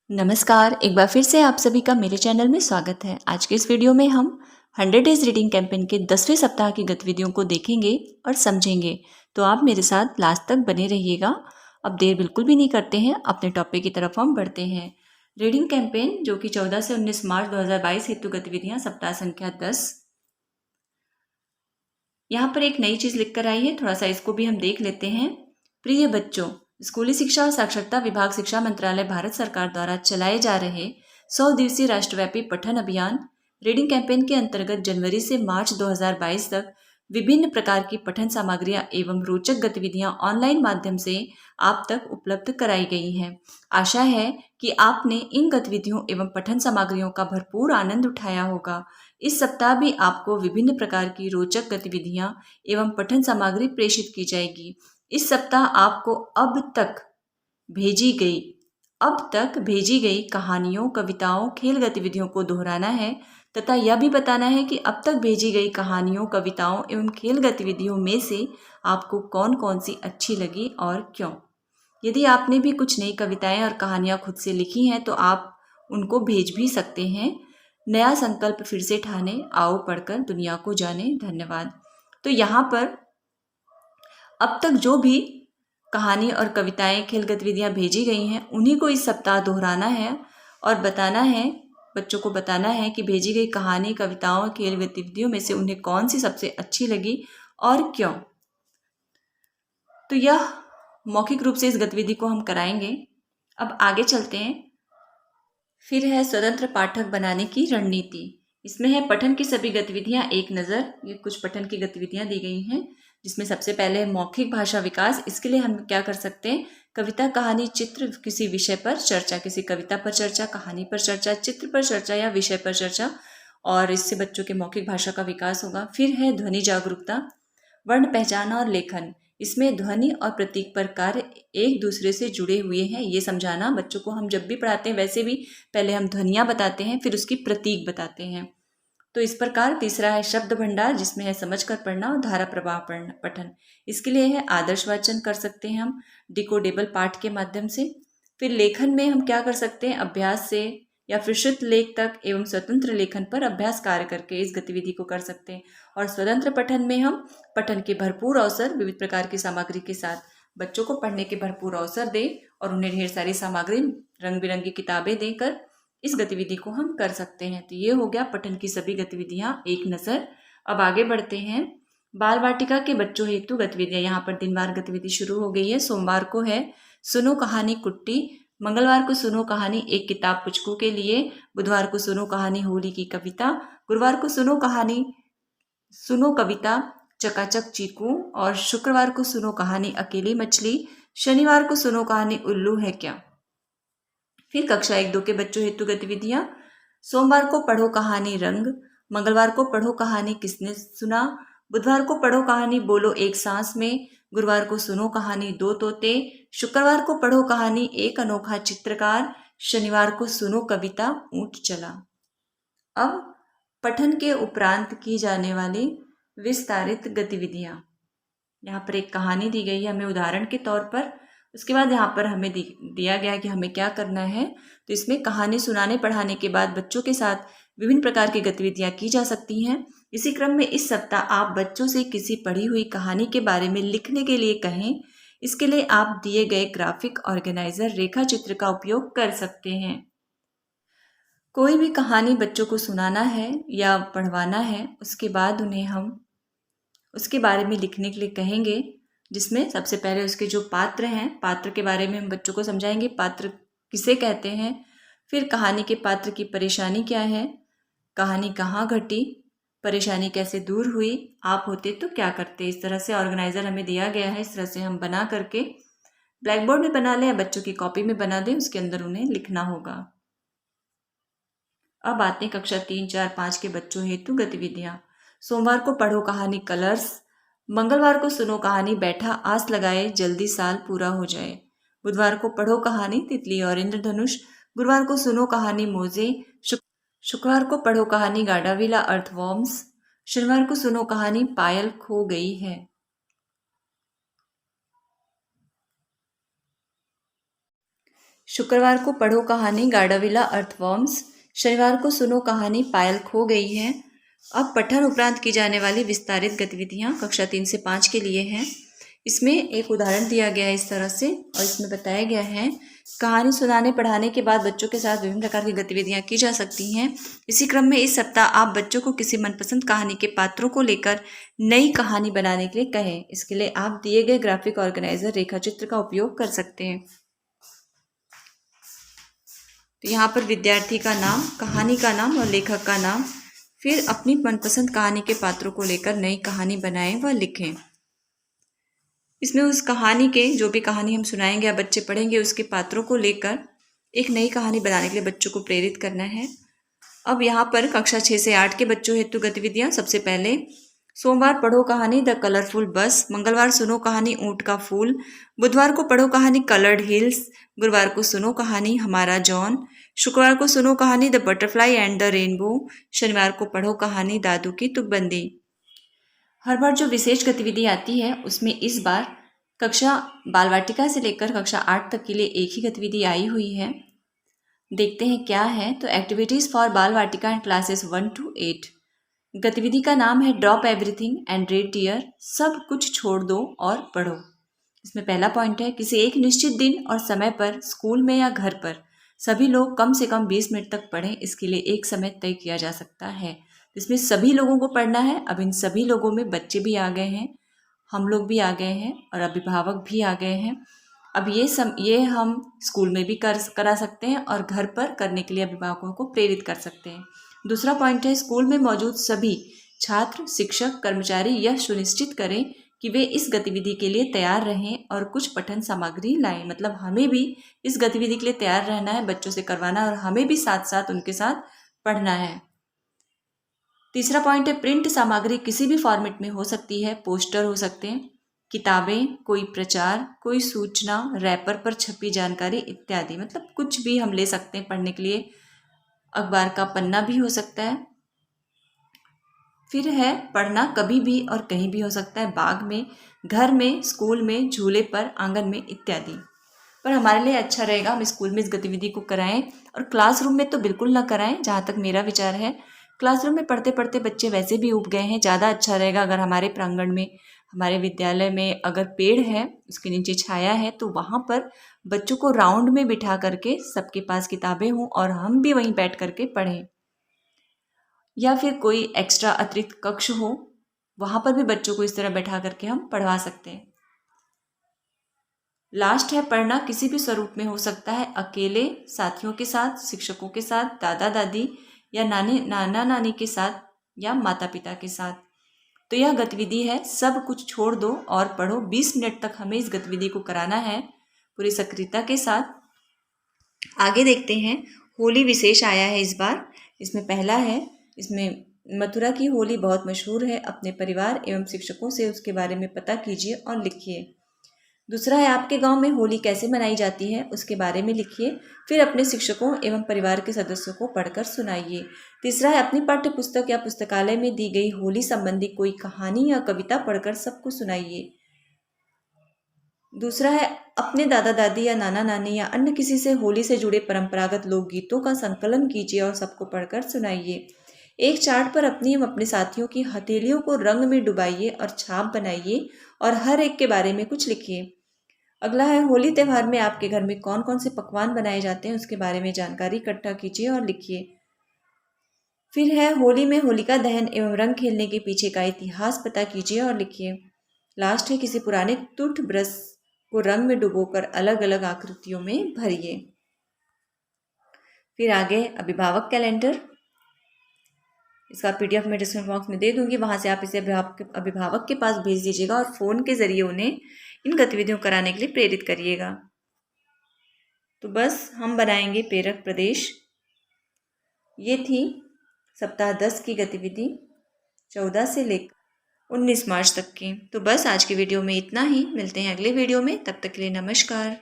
नमस्कार, एक बार फिर से आप सभी का मेरे चैनल में स्वागत है। आज के इस वीडियो में हम 100 डेज रीडिंग कैंपेन के 10वें सप्ताह की गतिविधियों को देखेंगे और समझेंगे। तो आप मेरे साथ लास्ट तक बने रहिएगा। अब देर बिल्कुल भी नहीं करते हैं, अपने टॉपिक की तरफ हम बढ़ते हैं। रीडिंग कैंपेन जो कि 14 से 19 मार्च 2022 हेतु गतिविधियां, सप्ताह संख्या 10। यहाँ पर एक नई चीज लिख कर आई है, थोड़ा सा इसको भी हम देख लेते हैं। प्रिय बच्चों, स्कूली शिक्षा और साक्षरता विभाग, शिक्षा मंत्रालय, भारत सरकार द्वारा चलाए जा रहे 100 दिवसीय राष्ट्रव्यापी पठन अभियान रीडिंग कैंपेन के अंतर्गत जनवरी से मार्च 2022 तक विभिन्न प्रकार की पठन सामग्रियां एवं रोचक गतिविधियां ऑनलाइन माध्यम से आप तक उपलब्ध कराई गई हैं। आशा है कि आपने इन गतिविधियों एवं पठन सामग्रियों का भरपूर आनंद उठाया होगा। इस सप्ताह भी आपको विभिन्न प्रकार की रोचक गतिविधियां एवं पठन सामग्री प्रेषित की जाएगी। इस सप्ताह आपको अब तक भेजी गई कहानियों, कविताओं, खेल गतिविधियों को दोहराना है तथा यह भी बताना है कि अब तक भेजी गई कहानियों, कविताओं एवं खेल गतिविधियों में से आपको कौन कौन सी अच्छी लगी और क्यों। यदि आपने भी कुछ नई कविताएं और कहानियां खुद से लिखी हैं तो आप उनको भेज भी सकते हैं। नया संकल्प फिर से ठाने, आओ पढ़कर दुनिया को जाने। धन्यवाद। तो यहाँ पर अब तक जो भी कहानी और कविताएं, खेल गतिविधियां भेजी गई हैं उन्हीं को इस सप्ताह दोहराना है और बताना है, बच्चों को बताना है कि भेजी गई कहानी, कविताओं, खेल गतिविधियों में से उन्हें कौन सी सबसे अच्छी लगी और क्यों। तो यह मौखिक रूप से इस गतिविधि को हम कराएंगे। अब आगे चलते हैं। फिर है स्वतंत्र पाठक बनाने की रणनीति। इसमें है पठन की सभी गतिविधियां एक नज़र। ये कुछ पठन की गतिविधियां दी गई हैं जिसमें सबसे पहले है मौखिक भाषा विकास। इसके लिए हम क्या कर सकते हैं, कविता, कहानी, चित्र, किसी विषय पर चर्चा, किसी कविता पर चर्चा, कहानी पर चर्चा, चित्र पर चर्चा या विषय पर चर्चा, और इससे बच्चों के मौखिक भाषा का विकास होगा। फिर है ध्वनि जागरूकता, वर्ण पहचान और लेखन। इसमें ध्वनि और प्रतीक पर कार्य एक दूसरे से जुड़े हुए हैं, ये समझाना। बच्चों को हम जब भी पढ़ाते हैं वैसे भी पहले हम ध्वनियाँ बताते हैं, फिर उसकी प्रतीक बताते हैं। तो इस प्रकार तीसरा है शब्द भंडार, जिसमें है समझ कर पढ़ना और धारा प्रवाह पठन। इसके लिए है आदर्श वाचन कर सकते हैं हम डिकोडेबल पाठ के माध्यम से। फिर लेखन में हम क्या कर सकते हैं, अभ्यास से या फिर शुद्ध लेख तक एवं स्वतंत्र लेखन पर अभ्यास कार्य करके इस गतिविधि को कर सकते हैं। और स्वतंत्र पठन में हम पठन के भरपूर अवसर, विविध प्रकार की सामग्री के साथ बच्चों को पढ़ने के भरपूर अवसर दें और उन्हें ढेर सारी सामग्री, रंग बिरंगी किताबें देकर इस गतिविधि को हम कर सकते हैं। तो ये हो गया पठन की सभी गतिविधियां एक नज़र। अब आगे बढ़ते हैं। बाल वाटिका के बच्चों हेतु गतिविधियां। यहाँ पर दिनवार गतिविधि शुरू हो गई है। सोमवार को है सुनो कहानी कुट्टी, मंगलवार को सुनो कहानी एक किताब पुचकू के लिए, बुधवार को सुनो कहानी होली की कविता, गुरुवार को सुनो कविता चकाचक चीकू, और शुक्रवार को सुनो कहानी अकेली मछली, शनिवार को सुनो कहानी उल्लू है क्या। फिर कक्षा 1-2 के बच्चों हेतु गतिविधियां। सोमवार को पढ़ो कहानी रंग, मंगलवार को पढ़ो कहानी किसने सुना, बुधवार को पढ़ो कहानी बोलो एक सांस में, गुरुवार को सुनो कहानी दो तोते, शुक्रवार को पढ़ो कहानी एक अनोखा चित्रकार, शनिवार को सुनो कविता ऊंट चला। अब पठन के उपरांत की जाने वाली विस्तारित गतिविधियां। यहाँ पर एक कहानी दी गई है हमें उदाहरण के तौर पर। उसके बाद यहाँ पर हमें दिया गया है कि हमें क्या करना है। तो इसमें कहानी सुनाने पढ़ाने के बाद बच्चों के साथ विभिन्न प्रकार की गतिविधियां की जा सकती हैं। इसी क्रम में इस सप्ताह आप बच्चों से किसी पढ़ी हुई कहानी के बारे में लिखने के लिए कहें। इसके लिए आप दिए गए ग्राफिक ऑर्गेनाइजर रेखा चित्र का उपयोग कर सकते हैं। कोई भी कहानी बच्चों को सुनाना है या पढ़वाना है, उसके बाद उन्हें हम उसके बारे में लिखने के लिए कहेंगे, जिसमें सबसे पहले उसके जो पात्र हैं, पात्र के बारे में हम बच्चों को समझाएंगे, पात्र किसे कहते हैं, फिर कहानी के पात्र की परेशानी क्या है, कहानी कहाँ घटी, परेशानी कैसे दूर हुई, आप होते तो क्या करते। इस तरह से ऑर्गेनाइजर हमें दिया गया है। इस तरह से हम बना करके ब्लैक बोर्ड में बना लें या बच्चों की कॉपी में बना दें, उसके अंदर उन्हें लिखना होगा। अब आते हैं कक्षा 3, 4, 5 के बच्चों हेतु गतिविधियां। सोमवार को पढ़ो कहानी कलर्स, मंगलवार को सुनो कहानी बैठा आस लगाए जल्दी साल पूरा हो जाए, बुधवार को पढ़ो कहानी तितली और इंद्रधनुष, गुरुवार को सुनो कहानी मोजे, शुक्रवार को पढ़ो कहानी गाडाविला अर्थवॉर्म्स, शनिवार को सुनो कहानी पायल खो गई है। शुक्रवार को पढ़ो कहानी गार्डाविला अर्थवॉर्म्स। शनिवार को सुनो कहानी पायल खो गई है। अब पठन उपरांत की जाने वाली विस्तारित गतिविधियां कक्षा 3 से 5 के लिए हैं। इसमें एक उदाहरण दिया गया है इस तरह से, और इसमें बताया गया है कहानी सुनाने पढ़ाने के बाद बच्चों के साथ विभिन्न प्रकार की गतिविधियां की जा सकती हैं। इसी क्रम में इस सप्ताह आप बच्चों को किसी मनपसंद कहानी के पात्रों को लेकर नई कहानी बनाने के लिए कहें। इसके लिए आप दिए गए ग्राफिक ऑर्गेनाइजर रेखाचित्र का उपयोग कर सकते हैं। तो यहाँ पर विद्यार्थी का नाम, कहानी का नाम और लेखक का नाम, फिर अपनी मनपसंद कहानी के पात्रों को लेकर नई कहानी बनाएं व लिखें। इसमें उस कहानी के, जो भी कहानी हम सुनाएंगे या बच्चे पढ़ेंगे, उसके पात्रों को लेकर एक नई कहानी बनाने के लिए बच्चों को प्रेरित करना है। अब यहाँ पर कक्षा 6 से 8 के बच्चों हेतु गतिविधियाँ। सबसे पहले सोमवार पढ़ो कहानी द कलरफुल बस। मंगलवार सुनो कहानी ऊँट का फूल। बुधवार को पढ़ो कहानी कलर्ड हिल्स। गुरुवार को सुनो कहानी हमारा जॉन। शुक्रवार को सुनो कहानी the butterfly and the rainbow. शनिवार को पढ़ो कहानी दादू की तुकबंदी। हर बार जो विशेष गतिविधि आती है उसमें इस बार कक्षा बाल वाटिका से लेकर कक्षा 8 तक के लिए एक ही गतिविधि आई हुई है। देखते हैं क्या है। तो एक्टिविटीज़ फॉर बाल वाटिका एंड क्लासेस 1 to 8। गतिविधि का नाम है drop everything and read tear. सब कुछ छोड़ दो और पढ़ो। इसमें पहला पॉइंट है किसी एक निश्चित दिन और समय पर स्कूल में या घर पर सभी लोग कम से कम 20 मिनट तक पढ़ें। इसके लिए एक समय तय किया जा सकता है। इसमें सभी लोगों को पढ़ना है। अब इन सभी लोगों में बच्चे भी आ गए हैं, हम लोग भी आ गए हैं और अभिभावक भी आ गए हैं। अब ये हम स्कूल में भी करा सकते हैं और घर पर करने के लिए अभिभावकों को प्रेरित कर सकते हैं। दूसरा पॉइंट है स्कूल में मौजूद सभी छात्र, शिक्षक, कर्मचारी यह सुनिश्चित करें कि वे इस गतिविधि के लिए तैयार रहें और कुछ पठन सामग्री लाएं। मतलब हमें भी इस गतिविधि के लिए तैयार रहना है, बच्चों से करवाना है और हमें भी साथ साथ उनके साथ पढ़ना है। तीसरा पॉइंट है प्रिंट सामग्री किसी भी फॉर्मेट में हो सकती है। पोस्टर हो सकते हैं, किताबें, कोई प्रचार, कोई सूचना, रैपर पर छपी जानकारी इत्यादि। मतलब कुछ भी हम ले सकते हैं पढ़ने के लिए। अखबार का पन्ना भी हो सकता है। फिर है पढ़ना कभी भी और कहीं भी हो सकता है, बाग में, घर में, स्कूल में, झूले पर, आंगन में इत्यादि। पर हमारे लिए अच्छा रहेगा हम स्कूल में इस गतिविधि को कराएं और क्लासरूम में तो बिल्कुल ना कराएं, जहाँ तक मेरा विचार है। क्लासरूम में पढ़ते पढ़ते बच्चे वैसे भी ऊब गए हैं। ज़्यादा अच्छा रहेगा अगर हमारे प्रांगण में, हमारे विद्यालय में अगर पेड़ है, उसके नीचे छाया है, तो वहाँ पर बच्चों को राउंड में बिठा करके सबके पास किताबें हों और हम भी वहीं बैठ करके पढ़ें। या फिर कोई एक्स्ट्रा अतिरिक्त कक्ष हो, वहाँ पर भी बच्चों को इस तरह बैठा करके हम पढ़वा सकते हैं। लास्ट है पढ़ना किसी भी स्वरूप में हो सकता है, अकेले, साथियों के साथ, शिक्षकों के साथ, दादा दादी या नाना नानी के साथ या माता पिता के साथ। तो यह गतिविधि है सब कुछ छोड़ दो और पढ़ो। 20 मिनट तक हमें इस गतिविधि को कराना है पूरी सक्रियता के साथ। आगे देखते हैं। होली विशेष आया है इस बार। इसमें पहला है, इसमें मथुरा की होली बहुत मशहूर है, अपने परिवार एवं शिक्षकों से उसके बारे में पता कीजिए और लिखिए। दूसरा है आपके गांव में होली कैसे मनाई जाती है उसके बारे में लिखिए, फिर अपने शिक्षकों एवं परिवार के सदस्यों को पढ़कर सुनाइए। तीसरा है अपनी पाठ्य पुस्तक या पुस्तकालय में दी गई होली संबंधी कोई कहानी या कविता पढ़कर सबको सुनाइए। दूसरा है अपने दादा दादी या नाना नानी या अन्य किसी से होली से जुड़े परंपरागत लोकगीतों का संकलन कीजिए और सबको पढ़कर सुनाइए। एक चार्ट पर अपनी एवं अपने साथियों की हथेलियों को रंग में डुबाइए और छाप बनाइए और हर एक के बारे में कुछ लिखिए। अगला है होली त्यौहार में आपके घर में कौन कौन से पकवान बनाए जाते हैं उसके बारे में जानकारी इकट्ठा कीजिए और लिखिए। फिर है होली में होलिका दहन एवं रंग खेलने के पीछे का इतिहास पता कीजिए और लिखिए। लास्ट है किसी पुराने टूथ ब्रश को रंग में डुबोकर अलग अलग आकृतियों में भरिए। फिर आगे अभिभावक कैलेंडर, इसका PDF मैं डिस्क्रिप्शन बॉक्स में दे दूंगी, वहां से आप इसे अभिभावक के पास भेज दीजिएगा और फ़ोन के ज़रिए उन्हें इन गतिविधियों कराने के लिए प्रेरित करिएगा। तो बस हम बनाएंगे प्रेरक प्रदेश। ये थी सप्ताह 10 की गतिविधि 14 से लेकर 19 मार्च तक की। तो बस आज की वीडियो में इतना ही। मिलते हैं अगले वीडियो में, तब तक के लिए नमस्कार।